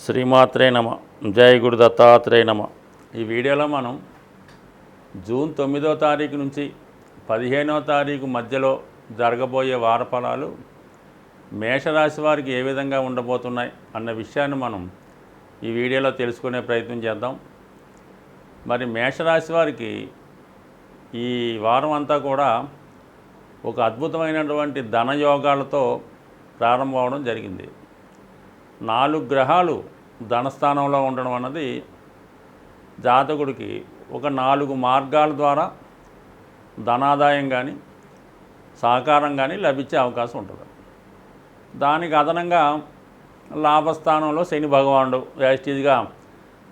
శ్రీమాత్రే నమ. జయ గురు దత్తాత్రేయ నమ. ఈ వీడియోలో మనం జూన్ 9వ తారీఖు నుంచి 15వ తారీఖు మధ్యలో జరగబోయే వారఫలాలు మేషరాశి వారికి ఏ విధంగా ఉండబోతున్నాయి అన్న విషయాన్ని మనం ఈ వీడియోలో తెలుసుకునే ప్రయత్నం చేద్దాం. మరి మేషరాశి వారికి ఈ వారం అంతా కూడా ఒక అద్భుతమైనటువంటి ధనయోగాలతో ప్రారంభం అవడం జరిగింది. 4 గ్రహాలు ధనస్థానంలో ఉండడం అన్నది జాతకుడికి ఒక 4 మార్గాల ద్వారా ధనాదాయం కానీ సహకారం కానీ లభించే అవకాశం ఉంటుంది. దానికి అదనంగా లాభస్థానంలో శని భగవానుడు యాస్టీజ్గా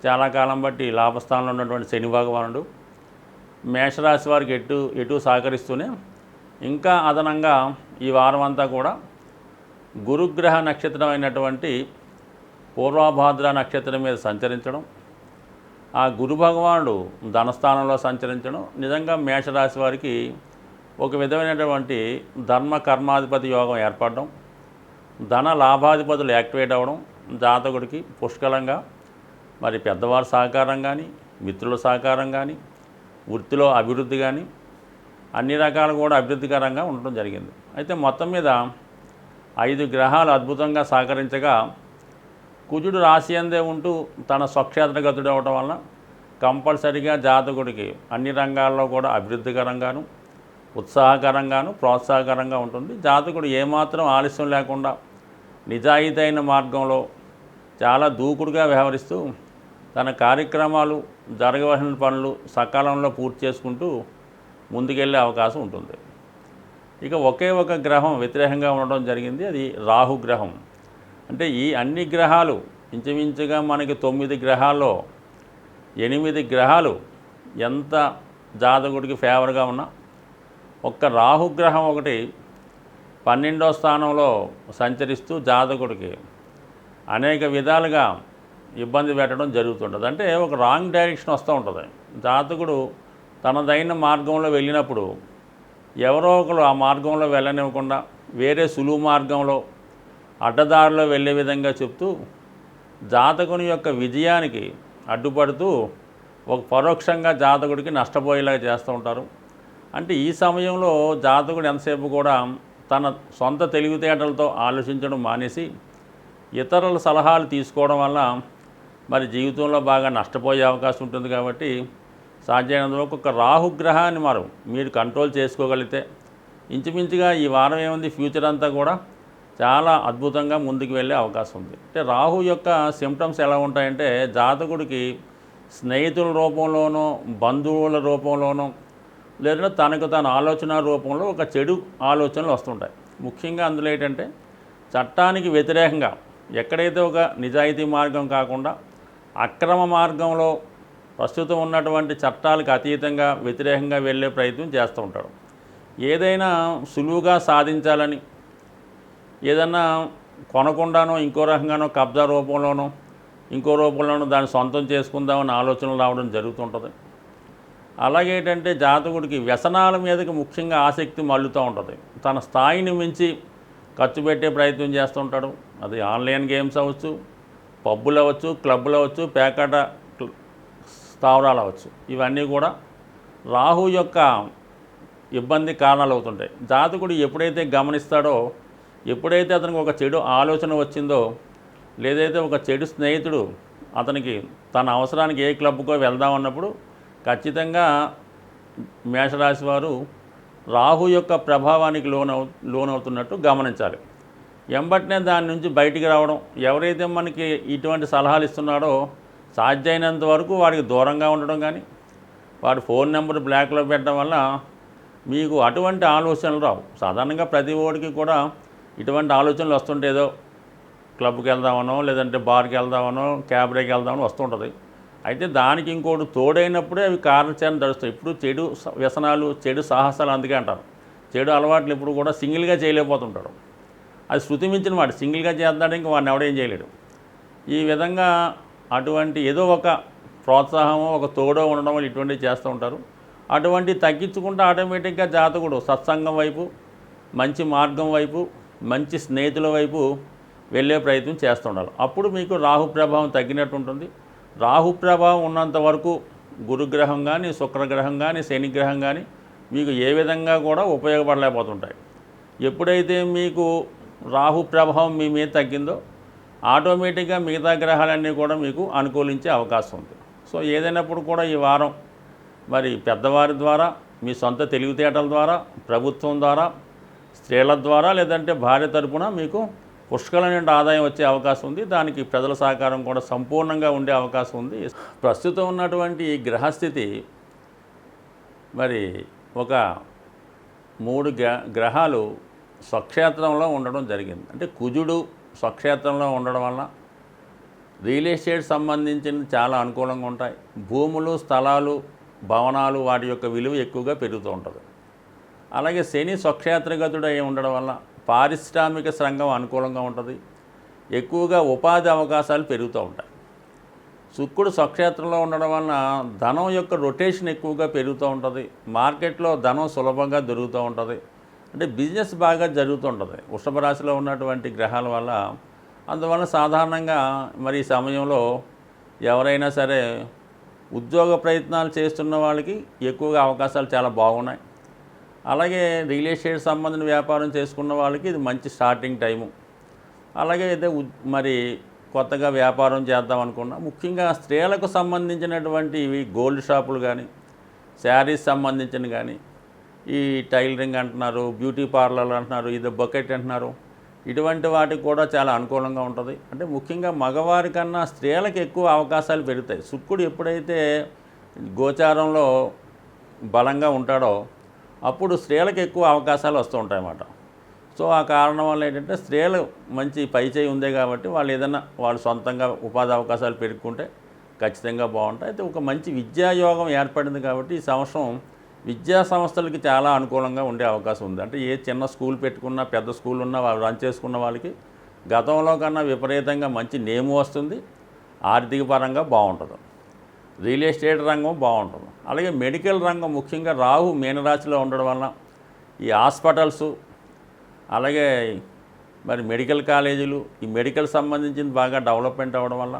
చాలా కాలం బట్టి లాభస్థానంలో ఉన్నటువంటి శని భగవానుడు మేషరాశి వారికి ఎటు సహకరిస్తూనే ఇంకా అదనంగా ఈ వారం అంతా కూడా గురుగ్రహ నక్షత్రం అయినటువంటి పూర్వభాద్ర నక్షత్రం మీద సంచరించడం, ఆ గురు భగవానుడు ధనస్థానంలో సంచరించడం నిజంగా మేషరాశి వారికి ఒక విధమైనటువంటి ధర్మ కర్మాధిపతి యోగం ఏర్పడడం, ధన లాభాధిపతులు యాక్టివేట్ అవ్వడం జాతకుడికి పుష్కలంగా మరి పెద్దవారి సహకారం కానీ మిత్రుల సహకారం కానీ వృత్తిలో అభివృద్ధి కానీ అన్ని రకాలు కూడా అభివృద్ధికరంగా ఉండడం జరిగింది. అయితే మొత్తం మీద 5 గ్రహాలు అద్భుతంగా సహకరించగా కుజుడు రాశి అందే ఉంటూ తన స్వక్షేత్రగతుడు అవడం వలన కంపల్సరిగా జాతకుడికి అన్ని రంగాల్లో కూడా అభివృద్ధికరంగాను ఉత్సాహకరంగాను ప్రోత్సాహకరంగా ఉంటుంది. జాతకుడు ఏమాత్రం ఆలస్యం లేకుండా నిజాయితీ అయిన మార్గంలో చాలా దూకుడుగా వ్యవహరిస్తూ తన కార్యక్రమాలు జరగవలసిన పనులు సకాలంలో పూర్తి చేసుకుంటూ ముందుకెళ్ళే అవకాశం ఉంటుంది. ఇక ఒకే ఒక గ్రహం వ్యతిరేకంగా ఉండడం జరిగింది, అది రాహుగ్రహం. అంటే ఈ అన్ని గ్రహాలు ఇంచుమించుగా మనకి 9 గ్రహాల్లో 8 గ్రహాలు ఎంత జాతకుడికి ఫేవర్గా ఉన్నా ఒక్క రాహుగ్రహం ఒకటి 12వ స్థానంలో సంచరిస్తూ జాతకుడికి అనేక విధాలుగా ఇబ్బంది పెట్టడం జరుగుతుంటుంది. అంటే ఒక రాంగ్ డైరెక్షన్ వస్తూ ఉంటుంది. జాతకుడు తనదైన మార్గంలో వెళ్ళినప్పుడు ఎవరో ఒకరు ఆ మార్గంలో వెళ్ళనివ్వకుండా వేరే సులువు మార్గంలో అడ్డదారిలో వెళ్ళే విధంగా చెప్తూ జాతకుని యొక్క విజయానికి అడ్డుపడుతూ ఒక పరోక్షంగా జాతకుడికి నష్టపోయేలాగా చేస్తూ ఉంటారు. అంటే ఈ సమయంలో జాతకుడు ఎంతసేపు కూడా తన సొంత తెలివితేటలతో ఆలోచించడం మానేసి ఇతరుల సలహాలు తీసుకోవడం వల్ల మరి జీవితంలో బాగా నష్టపోయే అవకాశం ఉంటుంది. కాబట్టి సాధ్యమైనంత వరకు ఒక రాహుగ్రహాన్ని మీరు కంట్రోల్ చేసుకోగలిగితే ఇంచుమించుగా ఈ వారం ఏముంది ఫ్యూచర్ అంతా కూడా చాలా అద్భుతంగా ముందుకు వెళ్ళే అవకాశం ఉంది. అంటే రాహు యొక్క సిమ్టమ్స్ ఎలా ఉంటాయంటే జాతకుడికి స్నేహితుల రూపంలోనో బంధువుల రూపంలోనో లేదా తనకు తన ఆలోచన రూపంలో ఒక చెడు ఆలోచనలు వస్తుంటాయి. ముఖ్యంగా అందులో ఏంటంటే చట్టానికి వ్యతిరేకంగా ఎక్కడైతే ఒక నిజాయితీ మార్గం కాకుండా అక్రమ మార్గంలో ప్రస్తుతం ఉన్నటువంటి చట్టాలకు అతీతంగా వ్యతిరేకంగా వెళ్ళే ప్రయత్నం చేస్తూ ఉంటాడు. ఏదైనా సులువుగా సాధించాలని ఏదన్నా కొనకుండానో ఇంకో రకంగానో కబ్జా రూపంలోనో ఇంకో రూపంలోనో దాన్ని సొంతం చేసుకుందామని ఆలోచనలు రావడం జరుగుతుంటుంది. అలాగే ఏంటంటే జాతకుడికి వ్యసనాల మీదకి ముఖ్యంగా ఆసక్తి మళ్ళుతూ ఉంటుంది. తన స్థాయిని మించి ఖర్చు పెట్టే ప్రయత్నం చేస్తూ ఉంటాడు. అది ఆన్లైన్ గేమ్స్ అవ్వచ్చు, పబ్బులు అవ్వచ్చు, క్లబ్బులు అవ్వచ్చు, పేకాట స్థావరాలు అవ్వచ్చు. ఇవన్నీ కూడా రాహు యొక్క ఇబ్బంది కారణాలు అవుతుంటాయి. జాతకుడు ఎప్పుడైతే గమనిస్తాడో, ఎప్పుడైతే అతనికి ఒక చెడు ఆలోచన వచ్చిందో, లేదైతే ఒక చెడు స్నేహితుడు అతనికి తన అవసరానికి ఏ క్లబ్కో వెళ్దామన్నప్పుడు ఖచ్చితంగా మేషరాశి వారు రాహు యొక్క ప్రభావానికి లోనవుతున్నట్టు గమనించాలి. ఎంబటినే దాని నుంచి బయటికి రావడం, ఎవరైతే మనకి ఇటువంటి సలహాలు ఇస్తున్నాడో సాధ్యమైనంత వరకు వాడికి దూరంగా ఉండడం కానీ వాడి ఫోన్ నెంబర్ బ్లాక్లో పెట్టడం వల్ల మీకు అటువంటి ఆలోచనలు రావు. సాధారణంగా ప్రతి ఓడికి కూడా ఇటువంటి ఆలోచనలు వస్తుంటే ఏదో క్లబ్కి వెళ్దామనో లేదంటే బార్కి వెళ్దామనో క్యాబ్రేకి వెళ్దామనో వస్తుంటుంది. అయితే దానికి ఇంకోటి తోడైనప్పుడే అవి కారణాలను నడుస్తాయి. ఇప్పుడు చెడు వ్యసనాలు చెడు సాహసాలు అందుకే అంటారు. చెడు అలవాట్లు ఇప్పుడు కూడా సింగిల్గా చేయలేకపోతుంటాడు. అది శృతి మించిన వాడు సింగిల్గా చేద్దాడు, ఇంకా వాడిని ఎవడేం చేయలేడు. ఈ విధంగా అటువంటి ఏదో ఒక ప్రోత్సాహమో ఒక తోడో ఉండడం వల్ల ఇటువంటివి చేస్తూ ఉంటారు. అటువంటి తగ్గించుకుంటే ఆటోమేటిక్గా జాతకుడు సత్సంగం వైపు, మంచి మార్గం వైపు, మంచి స్నేహితుల వైపు వెళ్ళే ప్రయత్నం చేస్తుండాలి. అప్పుడు మీకు రాహు ప్రభావం తగ్గినట్టు ఉంటుంది. రాహు ప్రభావం ఉన్నంత వరకు గురుగ్రహం కానీ, శుక్రగ్రహం కానీ, శనిగ్రహం కానీ మీకు ఏ విధంగా కూడా ఉపయోగపడలేకపోతుంటాయి. ఎప్పుడైతే మీకు రాహు ప్రభావం మీ మీద తగ్గిందో ఆటోమేటిక్గా మిగతా గ్రహాలన్నీ కూడా మీకు అనుకూలించే అవకాశం ఉంది. సో ఏదైనప్పుడు కూడా ఈ వారం మరి పెద్దవారి ద్వారా, మీ సొంత తెలివితేటల ద్వారా, ప్రభుత్వం ద్వారా, స్త్రీల ద్వారా, లేదంటే భార్య తరపున మీకు పుష్కలమైన ఆదాయం వచ్చే అవకాశం ఉంది. దానికి ప్రజల సహకారం కూడా సంపూర్ణంగా ఉండే అవకాశం ఉంది. ప్రస్తుతం ఉన్నటువంటి ఈ గ్రహస్థితి మరి ఒక 3 గ్రహాలు స్వక్షేత్రంలో ఉండడం జరిగింది. అంటే కుజుడు స్వక్షేత్రంలో ఉండడం వల్ల రియల్ ఎస్టేట్ సంబంధించిన చాలా అనుకూలంగా ఉంటాయి. భూములు, స్థలాలు, భవనాలు వాటి యొక్క విలువ ఎక్కువగా పెరుగుతూ ఉంటుంది. అలాగే శని స్వక్షేత్రగతుడై ఉండడం వల్ల పారిశ్రామిక రంగం అనుకూలంగా ఉంటుంది. ఎక్కువగా ఉపాధి అవకాశాలు పెరుగుతూ ఉంటాయి. శుక్రుడు స్వక్షేత్రంలో ఉండడం వలన ధనం యొక్క రొటేషన్ ఎక్కువగా పెరుగుతూ ఉంటుంది. మార్కెట్లో ధనం సులభంగా దొరుకుతూ ఉంటుంది. అంటే బిజినెస్ బాగా జరుగుతూ ఉంటుంది వృషభ రాశిలో ఉన్నటువంటి గ్రహాల వల్ల. అందువల్ల సాధారణంగా మరి ఈ సమయంలో ఎవరైనా సరే ఉద్యోగ ప్రయత్నాలు చేస్తున్న వాళ్ళకి ఎక్కువగా అవకాశాలు చాలా బాగున్నాయి. అలాగే రియల్ ఎస్టేట్ సంబంధించిన వ్యాపారం చేసుకున్న వాళ్ళకి ఇది మంచి స్టార్టింగ్ టైము. అలాగే అయితే మరి కొత్తగా వ్యాపారం చేద్దాం అనుకున్నా, ముఖ్యంగా స్త్రీలకు సంబంధించినటువంటి ఇవి గోల్డ్ షాపులు కానీ, శారీస్ సంబంధించిన కానీ, ఈ టైలరింగ్ అంటున్నారు, బ్యూటీ పార్లర్లు అంటున్నారు, ఇది బొకెట్ అంటున్నారు, ఇటువంటి వాటికి కూడా చాలా అనుకూలంగా ఉంటుంది. అంటే ముఖ్యంగా మగవారి కన్నా స్త్రీలకు ఎక్కువ అవకాశాలు పెరుగుతాయి. శుక్రుడు ఎప్పుడైతే గోచారంలో బలంగా ఉంటాడో అప్పుడు స్త్రీలకు ఎక్కువ అవకాశాలు వస్తూ ఉంటాయన్నమాట. సో ఆ కారణం వల్ల ఏంటంటే స్త్రీలు మంచి పైచేయి ఉందే కాబట్టి వాళ్ళు ఏదైనా వాళ్ళు సొంతంగా ఉపాధి అవకాశాలు పెరుగుకుంటే ఖచ్చితంగా బాగుంటాయి. అయితే ఒక మంచి విద్యాయోగం ఏర్పడింది కాబట్టి ఈ సంవత్సరం విద్యా సంస్థలకి చాలా అనుకూలంగా ఉండే అవకాశం ఉంది. అంటే ఏ చిన్న స్కూల్ పెట్టుకున్నా, పెద్ద స్కూల్ ఉన్నా, వాళ్ళు రన్ చేసుకున్న వాళ్ళకి గతంలో కన్నా విపరీతంగా మంచి నేమ్ వస్తుంది. ఆర్థిక పరంగా బాగుంటుంది. రియల్ ఎస్టేట్ రంగం బాగుంటుంది. అలాగే మెడికల్ రంగం, ముఖ్యంగా రాహు మీనరాశిలో ఉండడం వలన ఈ హాస్పిటల్స్, అలాగే మరి మెడికల్ కాలేజీలు, ఈ మెడికల్ సంబంధించింది బాగా డెవలప్మెంట్ అవ్వడం వల్ల,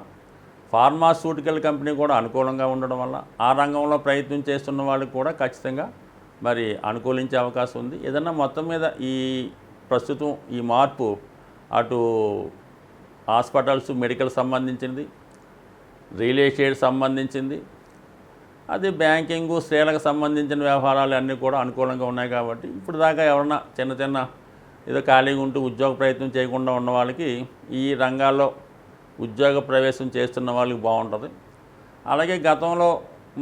ఫార్మాస్యూటికల్ కంపెనీ కూడా అనుకూలంగా ఉండడం వల్ల ఆ రంగంలో ప్రయత్నం చేస్తున్న వాళ్ళకి కూడా ఖచ్చితంగా మరి అనుకూలించే అవకాశం ఉంది. ఏదన్నా మొత్తం మీద ఈ ప్రస్తుతం ఈ మార్పు అటు హాస్పిటల్స్, మెడికల్ సంబంధించింది, రియల్ ఎస్టేట్ సంబంధించింది, అది బ్యాంకింగు, స్త్రీలకు సంబంధించిన వ్యవహారాలు అన్నీ కూడా అనుకూలంగా ఉన్నాయి. కాబట్టి ఇప్పుడు దాకా ఎవరన్నా చిన్న ఏదో ఖాళీగా ఉంటూ ఉద్యోగ ప్రయత్నం చేయకుండా ఉన్న వాళ్ళకి ఈ రంగాల్లో ఉద్యోగ ప్రవేశం చేస్తున్న వాళ్ళకి బాగుంటుంది. అలాగే గతంలో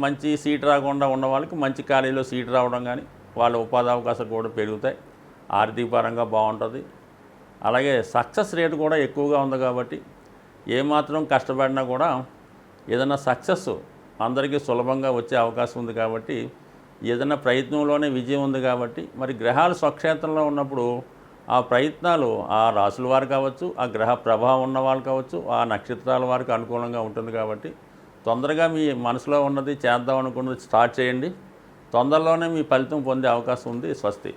మంచి సీట్ రాకుండా ఉన్న వాళ్ళకి మంచి ఖాళీలో సీట్ రావడం కానీ, వాళ్ళ ఉపాధి అవకాశాలు కూడా పెరుగుతాయి. ఆర్థిక పరంగా బాగుంటుంది. అలాగే సక్సెస్ రేటు కూడా ఎక్కువగా ఉంది కాబట్టి ఏమాత్రం కష్టపడినా కూడా ఏదైనా సక్సెస్ అందరికీ సులభంగా వచ్చే అవకాశం ఉంది. కాబట్టి ఏదైనా ప్రయత్నంలోనే విజయం ఉంది. కాబట్టి మరి గ్రహాలు స్వక్షేత్రంలో ఉన్నప్పుడు ఆ ప్రయత్నాలు ఆ రాశుల వారు కావచ్చు, ఆ గ్రహ ప్రభావం ఉన్న వాళ్ళు కావచ్చు, ఆ నక్షత్రాల వారికి అనుకూలంగా ఉంటుంది. కాబట్టి తొందరగా మీ మనసులో ఉన్నది చేద్దాం అనుకున్నది స్టార్ట్ చేయండి. తొందరలోనే మీ ఫలితం పొందే అవకాశం ఉంది. స్వస్తి.